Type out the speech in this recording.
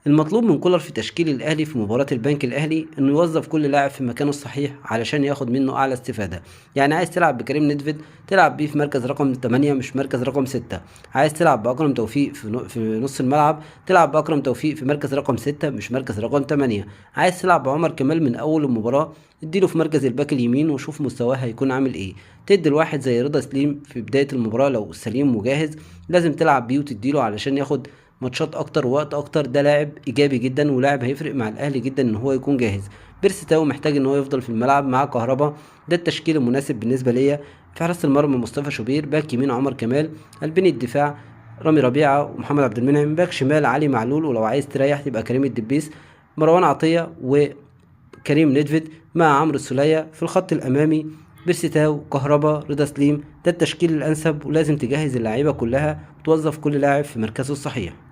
المطلوب من كولر في تشكيل الأهلي في مباراة البنك الأهلي إنه يوظف كل لاعب في مكانه الصحيح علشان ياخد منه أعلى استفادة. يعني عايز تلعب بكريم نيدفيد تلعب بيه في مركز رقم 8 مش مركز رقم 6. عايز تلعب بأكرم توفيق في نص الملعب تلعب بأكرم توفيق في مركز رقم 6 مش مركز رقم 8. عايز تلعب بعمر كمال من أول المباراة اديله في مركز الباك اليمين وشوف مستواه هيكون عامل ايه. تدي الواحد زي رضا سليم في بداية المباراة لو سليم وجاهز لازم تلعب بيه وتديله علشان ياخد ماتشات اكتر ووقت اكتر. ده لاعب ايجابي جدا ولاعب هيفرق مع الاهلي جدا ان هو يكون جاهز. بيرسي تاو محتاج ان هو يفضل في الملعب مع كهربا. ده التشكيل المناسب بالنسبه ليا. في حراسه المرمى مصطفى شوبير، باك يمين عمر كمال، قلبين الدفاع رامي ربيعه ومحمد عبد المنعم، باك شمال علي معلول، ولو عايز تريح يبقى كريم الدبيس، مروان عطيه وكريم نيدفيد مع عمرو السولية. في الخط الامامي بيرسي تاو، كهربا، رضا سليم. ده التشكيل الانسب ولازم تجهز اللعيبه كلها وتوظف كل لاعب في مركزه الصحيح.